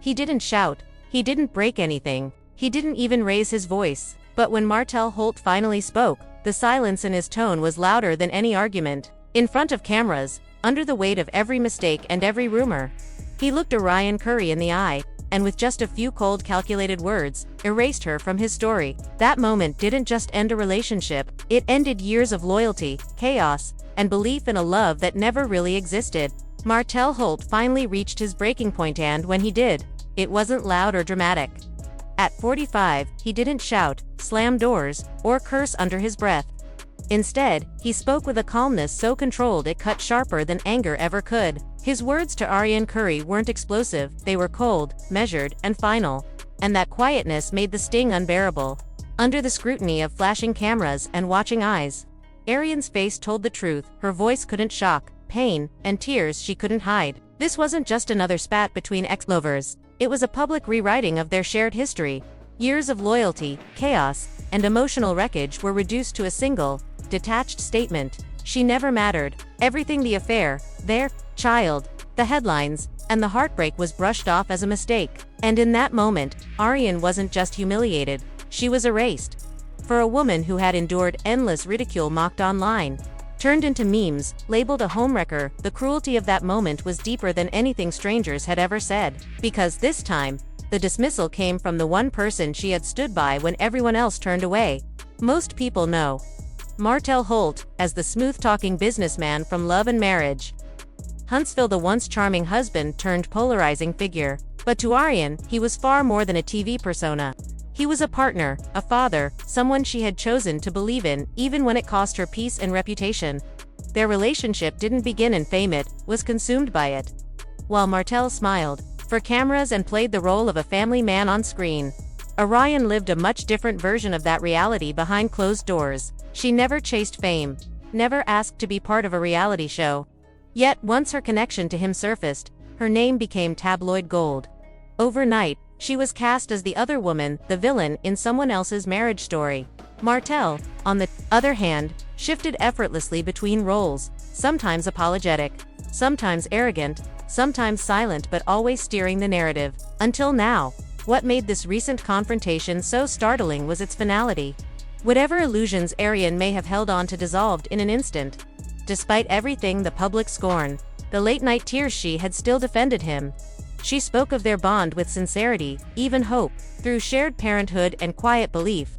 He didn't shout, he didn't break anything, he didn't even raise his voice. But when Martell Holt finally spoke, the silence in his tone was louder than any argument. In front of cameras, under the weight of every mistake and every rumor, he looked Arionne Curry in the eye, and with just a few cold calculated words, erased her from his story. That moment didn't just end a relationship, it ended years of loyalty, chaos, and belief in a love that never really existed. Martell Holt finally reached his breaking point, and when he did, it wasn't loud or dramatic. At 45, he didn't shout, slam doors, or curse under his breath. Instead, he spoke with a calmness so controlled it cut sharper than anger ever could. His words to Arionne Curry weren't explosive, they were cold, measured, and final. And that quietness made the sting unbearable. Under the scrutiny of flashing cameras and watching eyes, Arionne's face told the truth, her voice couldn't shock, pain, and tears she couldn't hide. This wasn't just another spat between ex-lovers, it was a public rewriting of their shared history. Years of loyalty, chaos, and emotional wreckage were reduced to a single, detached statement. She never mattered. Everything, the affair, their child, the headlines, and the heartbreak was brushed off as a mistake. And in that moment, Arionne wasn't just humiliated, she was erased. For a woman who had endured endless ridicule mocked online, turned into memes, labeled a homewrecker, the cruelty of that moment was deeper than anything strangers had ever said. Because this time, the dismissal came from the one person she had stood by when everyone else turned away. Most people know Martell Holt as the smooth-talking businessman from Love and Marriage. Huntsville, the once charming husband turned polarizing figure. But to Arionne, he was far more than a TV persona. He was a partner, a father, someone she had chosen to believe in, even when it cost her peace and reputation. Their relationship didn't begin in fame, it was consumed by it. While Martell smiled for cameras and played the role of a family man on screen, Arionne lived a much different version of that reality behind closed doors. She never chased fame, never asked to be part of a reality show. Yet, once her connection to him surfaced, her name became tabloid gold. Overnight, she was cast as the other woman, the villain, in someone else's marriage story. Martell, on the other hand, shifted effortlessly between roles, sometimes apologetic, sometimes arrogant, sometimes silent, but always steering the narrative. Until now, what made this recent confrontation so startling was its finality. Whatever illusions Arionne may have held on to dissolved in an instant. Despite everything, the public scorn, the late-night tears, she had still defended him. She spoke of their bond with sincerity, even hope. Through shared parenthood and quiet belief,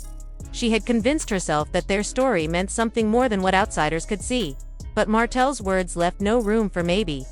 she had convinced herself that their story meant something more than what outsiders could see. But Martell's words left no room for maybe.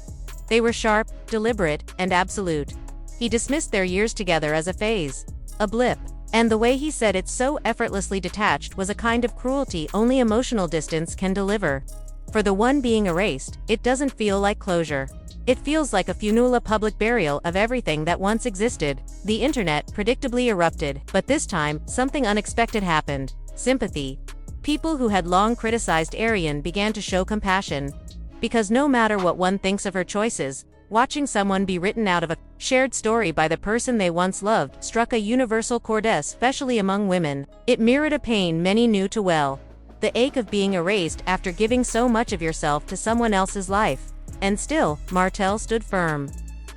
They were sharp, deliberate, and absolute. He dismissed their years together as a phase, a blip. And the way he said it, so effortlessly detached, was a kind of cruelty only emotional distance can deliver. For the one being erased, it doesn't feel like closure. It feels like a funeral, a public burial of everything that once existed. The internet predictably erupted, but this time, something unexpected happened. Sympathy. People who had long criticized Arionne began to show compassion. Because no matter what one thinks of her choices, watching someone be written out of a shared story by the person they once loved struck a universal chord, especially among women. It mirrored a pain many knew too well. The ache of being erased after giving so much of yourself to someone else's life. And still, Martell stood firm.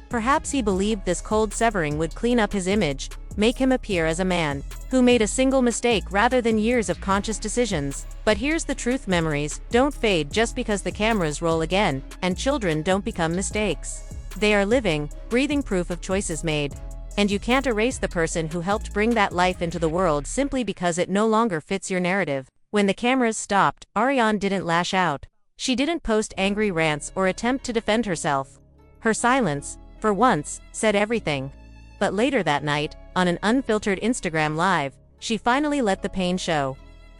Perhaps he believed this cold severing would clean up his image, make him appear as a man who made a single mistake rather than years of conscious decisions. But here's the truth: memories don't fade just because the cameras roll again, and children don't become mistakes. They are living, breathing proof of choices made. And you can't erase the person who helped bring that life into the world simply because it no longer fits your narrative. When the cameras stopped, Arionne didn't lash out. She didn't post angry rants or attempt to defend herself. Her silence, for once, said everything. But later that night, on an unfiltered Instagram Live, she finally let the pain show.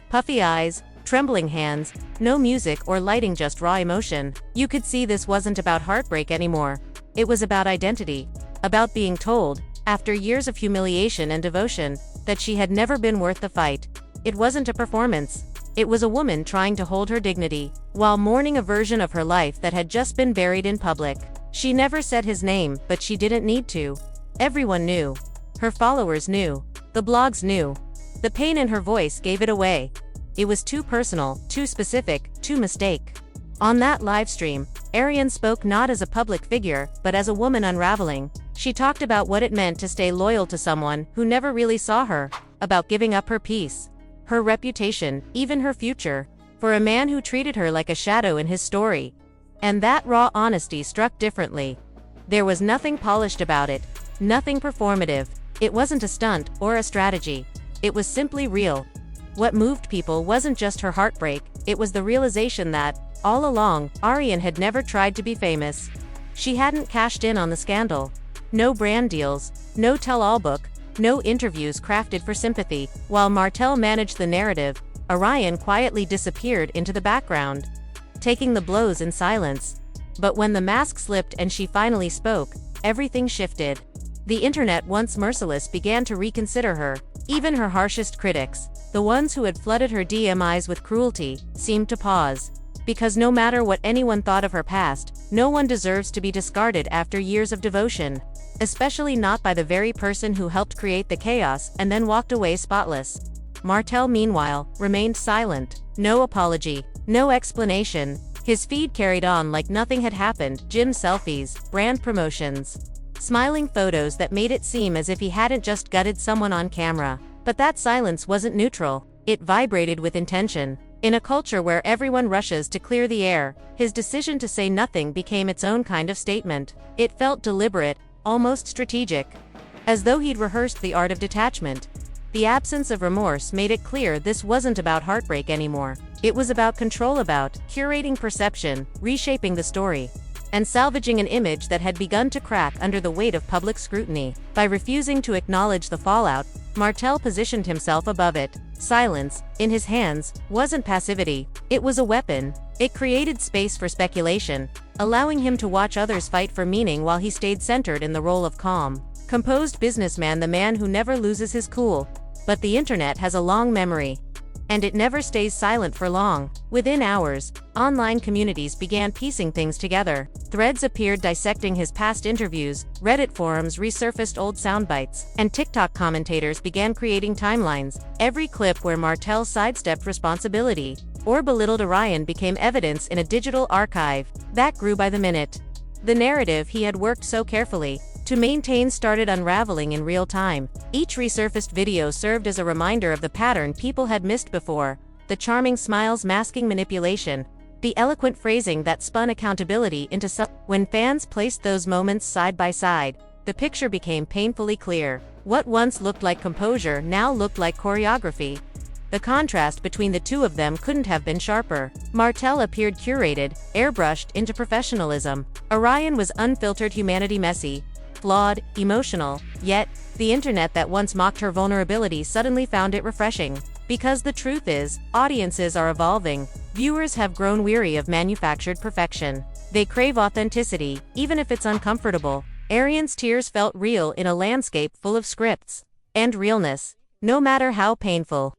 Puffy eyes, trembling hands, no music or lighting, just raw emotion. You could see this wasn't about heartbreak anymore. It was about identity. About being told, after years of humiliation and devotion, that she had never been worth the fight. It wasn't a performance. It was a woman trying to hold her dignity, while mourning a version of her life that had just been buried in public. She never said his name, but she didn't need to. Everyone knew. Her followers knew. The blogs knew. The pain in her voice gave it away. It was too personal, too specific, too mistake. On that live stream, Arionne spoke not as a public figure, but as a woman unraveling. She talked about what it meant to stay loyal to someone who never really saw her, about giving up her peace, her reputation, even her future, for a man who treated her like a shadow in his story. And that raw honesty struck differently. There was nothing polished about it, nothing performative. It wasn't a stunt or a strategy. It was simply real. What moved people wasn't just her heartbreak, it was the realization that, all along, Arionne had never tried to be famous. She hadn't cashed in on the scandal. No brand deals, no tell-all book, no interviews crafted for sympathy. While Martell managed the narrative, Arionne quietly disappeared into the background, taking the blows in silence. But when the mask slipped and she finally spoke, everything shifted. The internet, once merciless, began to reconsider her. Even her harshest critics, the ones who had flooded her DMs with cruelty, seemed to pause. Because no matter what anyone thought of her past, no one deserves to be discarded after years of devotion. Especially not by the very person who helped create the chaos and then walked away spotless. Martell, meanwhile, remained silent. No apology, no explanation. His feed carried on like nothing had happened. Gym selfies, brand promotions, smiling photos that made it seem as if he hadn't just gutted someone on camera. But that silence wasn't neutral. It vibrated with intention. In a culture where everyone rushes to clear the air, his decision to say nothing became its own kind of statement. It felt deliberate, almost strategic. As though he'd rehearsed the art of detachment. The absence of remorse made it clear this wasn't about heartbreak anymore. It was about control, about curating perception, reshaping the story, and salvaging an image that had begun to crack under the weight of public scrutiny. By refusing to acknowledge the fallout, Martell positioned himself above it. Silence, in his hands, wasn't passivity, it was a weapon. It created space for speculation, allowing him to watch others fight for meaning while he stayed centered in the role of calm, composed businessman, the man who never loses his cool. But the internet has a long memory. And it never stays silent for long. Within hours, online communities began piecing things together. Threads appeared dissecting his past interviews, Reddit forums resurfaced old soundbites, and TikTok commentators began creating timelines. Every clip where Martell sidestepped responsibility or belittled Arionne became evidence in a digital archive that grew by the minute. The narrative he had worked so carefully to maintain started unraveling in real time. Each resurfaced video served as a reminder of the pattern people had missed before, the charming smiles masking manipulation, the eloquent phrasing that spun accountability into When fans placed those moments side by side, the picture became painfully clear. What once looked like composure now looked like choreography. The contrast between the two of them couldn't have been sharper. Martell appeared curated, airbrushed into professionalism. Arionne was unfiltered humanity, messy, flawed, emotional. Yet, the internet that once mocked her vulnerability suddenly found it refreshing. Because the truth is, audiences are evolving. Viewers have grown weary of manufactured perfection. They crave authenticity, even if it's uncomfortable. Arionne's tears felt real in a landscape full of scripts. And realness, no matter how painful,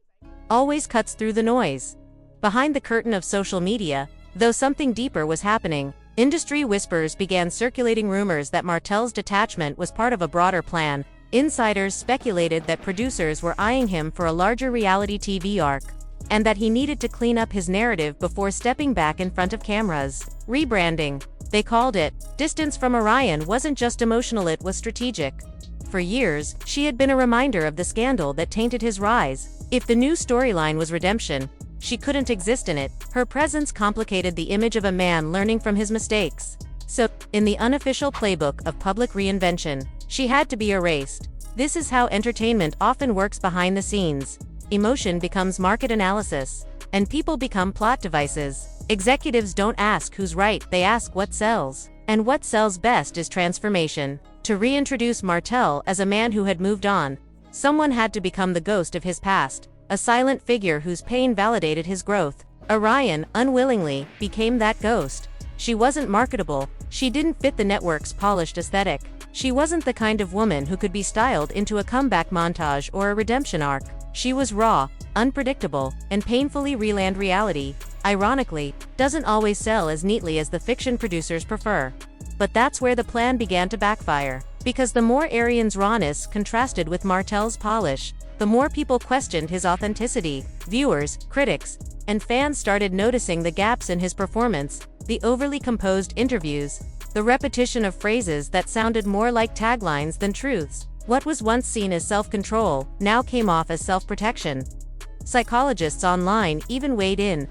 always cuts through the noise. Behind the curtain of social media, though something deeper was happening, industry whispers began circulating, rumors that Martell's detachment was part of a broader plan. Insiders speculated that producers were eyeing him for a larger reality TV arc, and that he needed to clean up his narrative before stepping back in front of cameras. Rebranding, they called it. Distance from Arionne wasn't just emotional, it was strategic. For years, she had been a reminder of the scandal that tainted his rise. If the new storyline was redemption, she couldn't exist in it. Her presence complicated the image of a man learning from his mistakes. So, in the unofficial playbook of public reinvention, she had to be erased. This is how entertainment often works behind the scenes. Emotion becomes market analysis, and people become plot devices. Executives don't ask who's right, they ask what sells. And what sells best is transformation. To reintroduce Martell as a man who had moved on, someone had to become the ghost of his past. A silent figure whose pain validated his growth. Arionne, unwillingly, became that ghost. She wasn't marketable, she didn't fit the network's polished aesthetic. She wasn't the kind of woman who could be styled into a comeback montage or a redemption arc. She was raw, unpredictable, and painfully real. Reality, ironically, doesn't always sell as neatly as the fiction producers prefer. But that's where the plan began to backfire. Because the more Arionne's rawness contrasted with Martell's polish, the more people questioned his authenticity. Viewers, critics, and fans started noticing the gaps in his performance, the overly composed interviews, The repetition of phrases that sounded more like taglines than truths. What was once seen as self-control now came off as self-protection. Psychologists online even weighed in,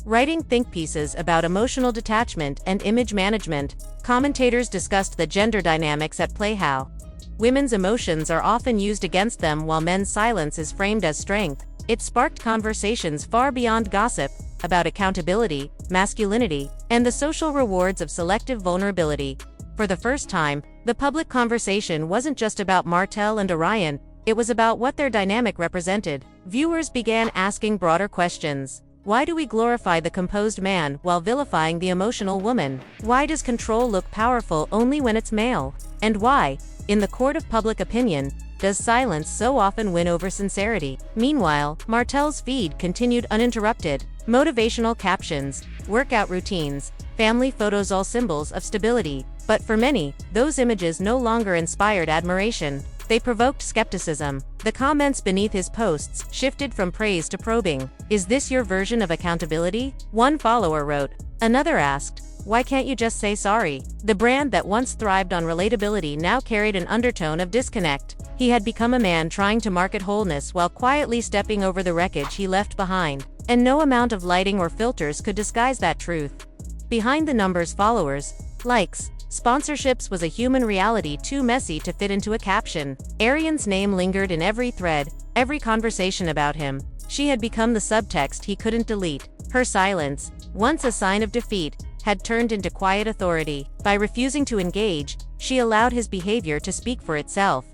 writing think pieces about emotional detachment and image management. Commentators discussed the gender dynamics at play, how women's emotions are often used against them while men's silence is framed as strength. It sparked conversations far beyond gossip, about accountability, masculinity, and the social rewards of selective vulnerability. For the first time, the public conversation wasn't just about Martell and Arionne, it was about what their dynamic represented. Viewers began asking broader questions. Why do we glorify the composed man while vilifying the emotional woman? Why does control look powerful only when it's male? And why, in the court of public opinion, does silence so often win over sincerity? Meanwhile, Martell's feed continued uninterrupted. Motivational captions, workout routines, family photos, all symbols of stability. But for many, those images no longer inspired admiration. They provoked skepticism. The comments beneath his posts shifted from praise to probing. Is this your version of accountability? One follower wrote. Another asked, why can't you just say sorry? The brand that once thrived on relatability now carried an undertone of disconnect. He had become a man trying to market wholeness while quietly stepping over the wreckage he left behind. And no amount of lighting or filters could disguise that truth. Behind the numbers, followers, likes, sponsorships was a human reality too messy to fit into a caption. Arionne's name lingered in every thread, every conversation about him. She had become the subtext he couldn't delete. Her silence, once a sign of defeat, had turned into quiet authority. By refusing to engage, she allowed his behavior to speak for itself.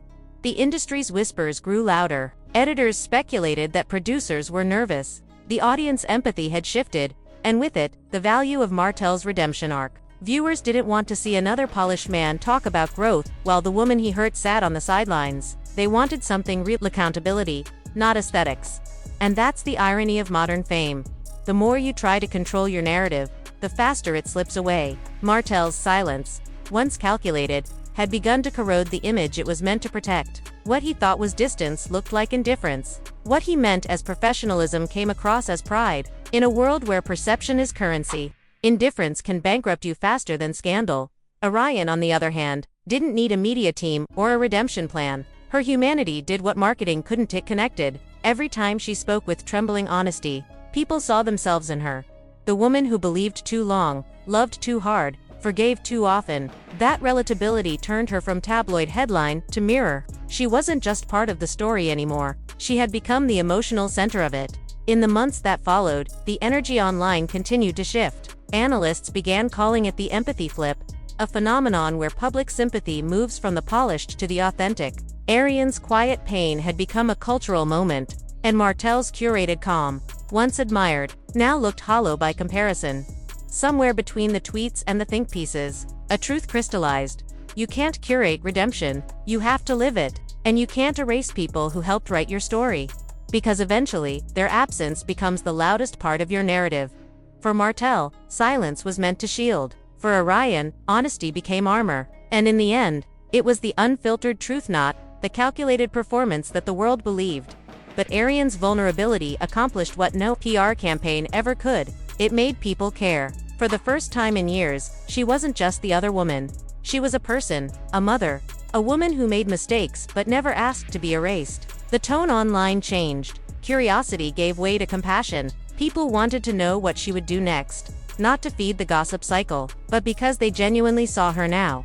The industry's whispers grew louder. Editors speculated that producers were nervous. The audience empathy had shifted, and with it, the value of Martell's redemption arc. Viewers didn't want to see another polished man talk about growth while the woman he hurt sat on the sidelines. They wanted something real, accountability, not aesthetics. And that's the irony of modern fame. The more you try to control your narrative, the faster it slips away. Martell's silence, once calculated, had begun to corrode the image it was meant to protect. What he thought was distance looked like indifference. What he meant as professionalism came across as pride. In a world where perception is currency, indifference can bankrupt you faster than scandal. Arionne, on the other hand, didn't need a media team or a redemption plan. Her humanity did what marketing couldn't. It connected. Every time she spoke with trembling honesty, people saw themselves in her. The woman who believed too long, loved too hard, forgave too often. That relatability turned her from tabloid headline to mirror. She wasn't just part of the story anymore. She had become the emotional center of it. In the months that followed, the energy online continued to shift. Analysts began calling it the empathy flip, a phenomenon where public sympathy moves from the polished to the authentic. Arionne's quiet pain had become a cultural moment, and Martell's curated calm, once admired, now looked hollow by comparison. Somewhere between the tweets and the think pieces, a truth crystallized. You can't curate redemption, you have to live it. And you can't erase people who helped write your story. Because eventually, their absence becomes the loudest part of your narrative. For Martell, silence was meant to shield. For Arionne, honesty became armor. And in the end, it was the unfiltered truth, not the calculated performance that the world believed. But Arionne's vulnerability accomplished what no PR campaign ever could. It made people care. For the first time in years, she wasn't just the other woman. She was a person, a mother, a woman who made mistakes but never asked to be erased. The tone online changed. Curiosity gave way to compassion. People wanted to know what she would do next. Not to feed the gossip cycle, but because they genuinely saw her now.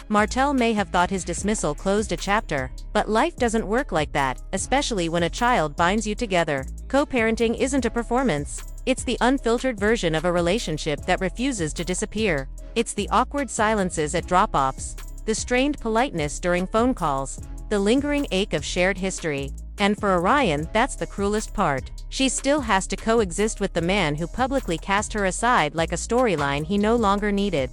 Martell may have thought his dismissal closed a chapter, but life doesn't work like that, especially when a child binds you together. Co-parenting isn't a performance. It's the unfiltered version of a relationship that refuses to disappear. It's the awkward silences at drop-offs, the strained politeness during phone calls, the lingering ache of shared history. And for Arionne, that's the cruelest part. She still has to coexist with the man who publicly cast her aside like a storyline he no longer needed.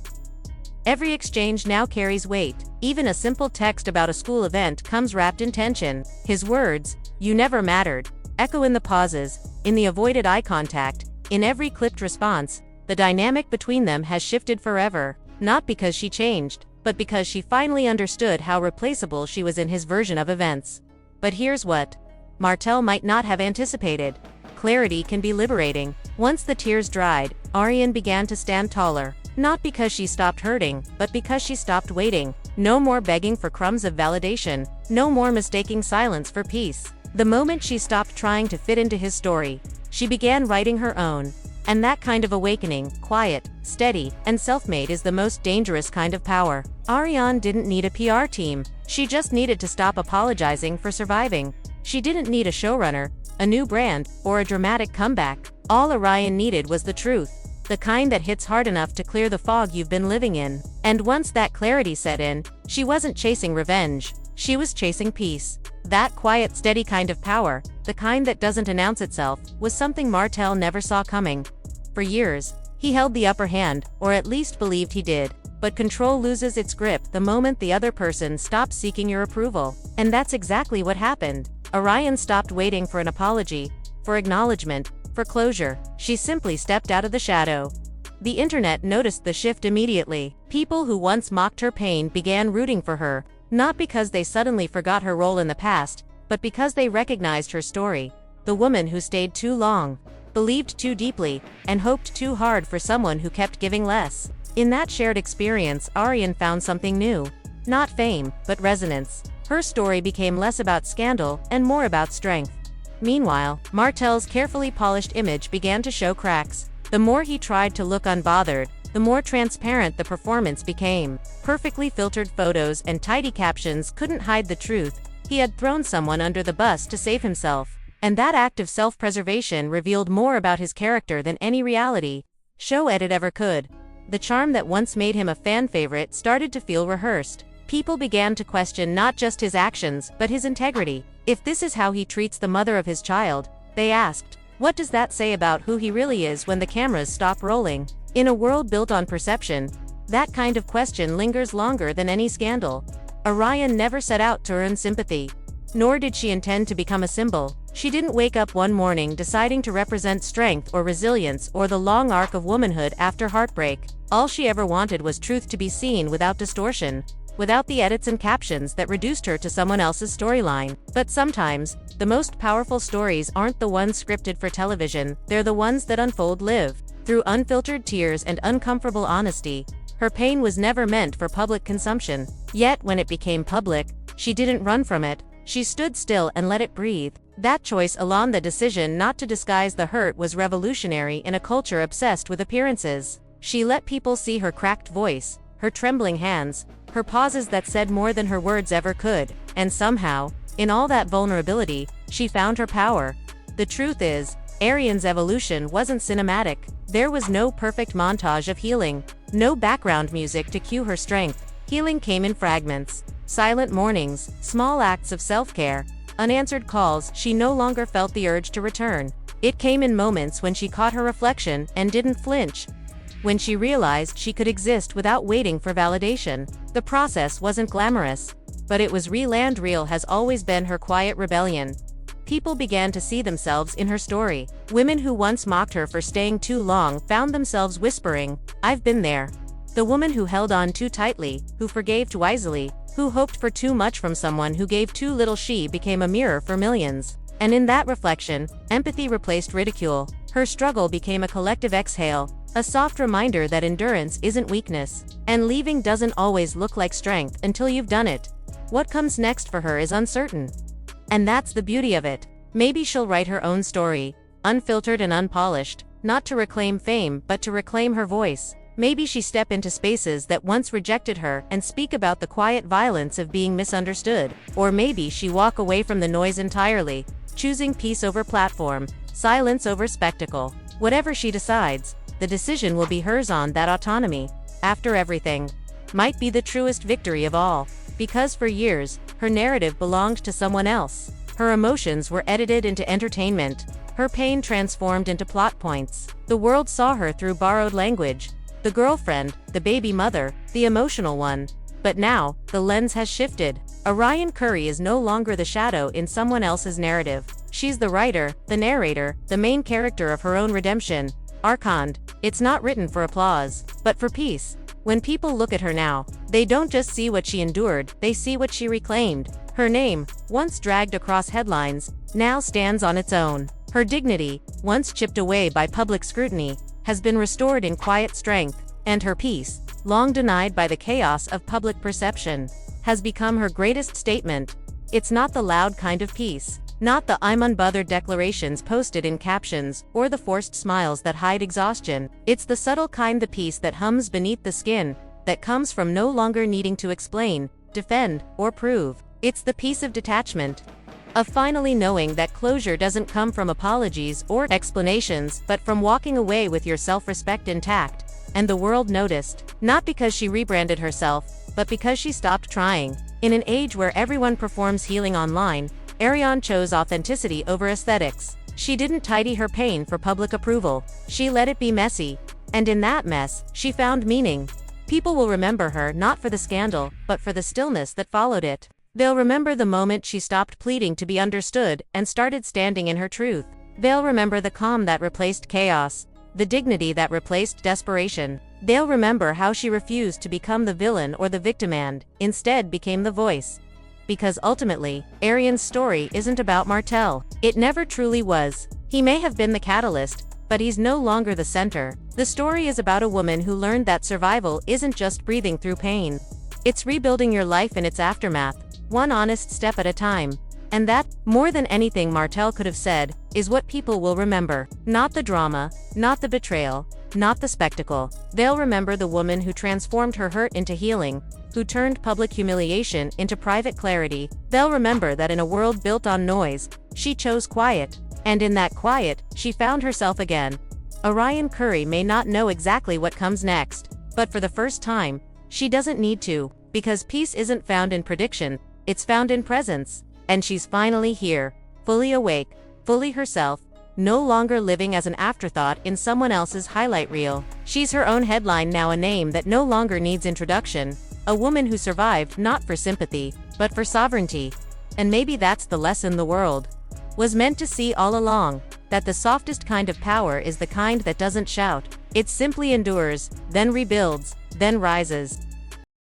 Every exchange now carries weight. Even a simple text about a school event comes wrapped in tension. His words, "You never mattered," echo in the pauses, in the avoided eye contact, in every clipped response. The dynamic between them has shifted forever, not because she changed, but because she finally understood how replaceable she was in his version of events. But here's what Martell might not have anticipated. Clarity can be liberating. Once the tears dried, Arionne began to stand taller. Not because she stopped hurting, but because she stopped waiting. No more begging for crumbs of validation, no more mistaking silence for peace. The moment she stopped trying to fit into his story, she began writing her own. And that kind of awakening, quiet, steady, and self-made, is the most dangerous kind of power. Arionne didn't need a PR team. She just needed to stop apologizing for surviving. She didn't need a showrunner, a new brand, or a dramatic comeback. All Arionne needed was the truth. The kind that hits hard enough to clear the fog you've been living in. And once that clarity set in, she wasn't chasing revenge. She was chasing peace. That quiet, steady kind of power, the kind that doesn't announce itself, was something Martell never saw coming. For years, he held the upper hand, or at least believed he did. But control loses its grip the moment the other person stops seeking your approval. And that's exactly what happened. Arionne stopped waiting for an apology, for acknowledgement, for closure. She simply stepped out of the shadow. The internet noticed the shift immediately. People who once mocked her pain began rooting for her, not because they suddenly forgot her role in the past, but because they recognized her story. The woman who stayed too long, believed too deeply, and hoped too hard for someone who kept giving less. In that shared experience, Arionne found something new. Not fame, but resonance. Her story became less about scandal and more about strength. Meanwhile, Martell's carefully polished image began to show cracks. The more he tried to look unbothered, the more transparent the performance became. Perfectly filtered photos and tidy captions couldn't hide the truth. He had thrown someone under the bus to save himself. And that act of self-preservation revealed more about his character than any reality show edit ever could. The charm that once made him a fan favorite started to feel rehearsed. People began to question not just his actions, but his integrity. If this is how he treats the mother of his child, they asked, what does that say about who he really is when the cameras stop rolling? In a world built on perception, that kind of question lingers longer than any scandal. Arionne never set out to earn sympathy. Nor did she intend to become a symbol. She didn't wake up one morning deciding to represent strength or resilience or the long arc of womanhood after heartbreak. All she ever wanted was truth to be seen without distortion, without the edits and captions that reduced her to someone else's storyline. But sometimes, the most powerful stories aren't the ones scripted for television, they're the ones that unfold live. Through unfiltered tears and uncomfortable honesty, her pain was never meant for public consumption. Yet when it became public, she didn't run from it. She stood still and let it breathe. That choice alone, the decision not to disguise the hurt, was revolutionary in a culture obsessed with appearances. She let people see her cracked voice, her trembling hands, her pauses that said more than her words ever could. And somehow, in all that vulnerability, she found her power. The truth is, Arionne's evolution wasn't cinematic. There was no perfect montage of healing, no background music to cue her strength. Healing came in fragments. Silent mornings, small acts of self-care, unanswered calls she no longer felt the urge to return. It came in moments when she caught her reflection and didn't flinch. When she realized she could exist without waiting for validation. The process wasn't glamorous, but it was real, and real has always been her quiet rebellion. People began to see themselves in her story. Women who once mocked her for staying too long found themselves whispering, "I've been there." The woman who held on too tightly, who forgave too wisely, who hoped for too much from someone who gave too little, she became a mirror for millions. And in that reflection, empathy replaced ridicule. Her struggle became a collective exhale, a soft reminder that endurance isn't weakness, and leaving doesn't always look like strength until you've done it. What comes next for her is uncertain. And that's the beauty of it. Maybe she'll write her own story, unfiltered and unpolished, not to reclaim fame but to reclaim her voice. Maybe she step into spaces that once rejected her and speak about the quiet violence of being misunderstood. Or maybe she walk away from the noise entirely, choosing peace over platform, silence over spectacle. Whatever she decides, the decision will be hers. On that autonomy, after everything, might be the truest victory of all. Because for years, her narrative belonged to someone else. Her emotions were edited into entertainment, her pain transformed into plot points. The world saw her through borrowed language. The girlfriend, the baby mother, the emotional one. But now, the lens has shifted. Arionne Curry is no longer the shadow in someone else's narrative. She's the writer, the narrator, the main character of her own redemption. Arionne, it's not written for applause, but for peace. When people look at her now, they don't just see what she endured, they see what she reclaimed. Her name, once dragged across headlines, now stands on its own. Her dignity, once chipped away by public scrutiny, has been restored in quiet strength. And her peace, long denied by the chaos of public perception, has become her greatest statement. It's not the loud kind of peace. Not the "I'm unbothered" declarations posted in captions, or the forced smiles that hide exhaustion. It's the subtle kind, the peace that hums beneath the skin, that comes from no longer needing to explain, defend, or prove. It's the peace of detachment. Of finally knowing that closure doesn't come from apologies or explanations, but from walking away with your self-respect intact. And the world noticed, not because she rebranded herself, but because she stopped trying. In an age where everyone performs healing online, Arionne chose authenticity over aesthetics. She didn't tidy her pain for public approval. She let it be messy. And in that mess, she found meaning. People will remember her not for the scandal, but for the stillness that followed it. They'll remember the moment she stopped pleading to be understood and started standing in her truth. They'll remember the calm that replaced chaos, the dignity that replaced desperation. They'll remember how she refused to become the villain or the victim and, instead, became the voice. Because ultimately, Arionne's story isn't about Martell. It never truly was. He may have been the catalyst, but he's no longer the center. The story is about a woman who learned that survival isn't just breathing through pain. It's rebuilding your life in its aftermath, one honest step at a time. And that, more than anything Martell could have said, is what people will remember. Not the drama, not the betrayal, not the spectacle. They'll remember the woman who transformed her hurt into healing, who turned public humiliation into private clarity. They'll remember that in a world built on noise, she chose quiet. And in that quiet, she found herself again. Arionne Curry may not know exactly what comes next, but for the first time, she doesn't need to, because peace isn't found in prediction, it's found in presence. And she's finally here, fully awake, fully herself, no longer living as an afterthought in someone else's highlight reel. She's her own headline now, a name that no longer needs introduction, a woman who survived not for sympathy, but for sovereignty. And maybe that's the lesson the world was meant to see all along, that the softest kind of power is the kind that doesn't shout. It simply endures, then rebuilds, then rises.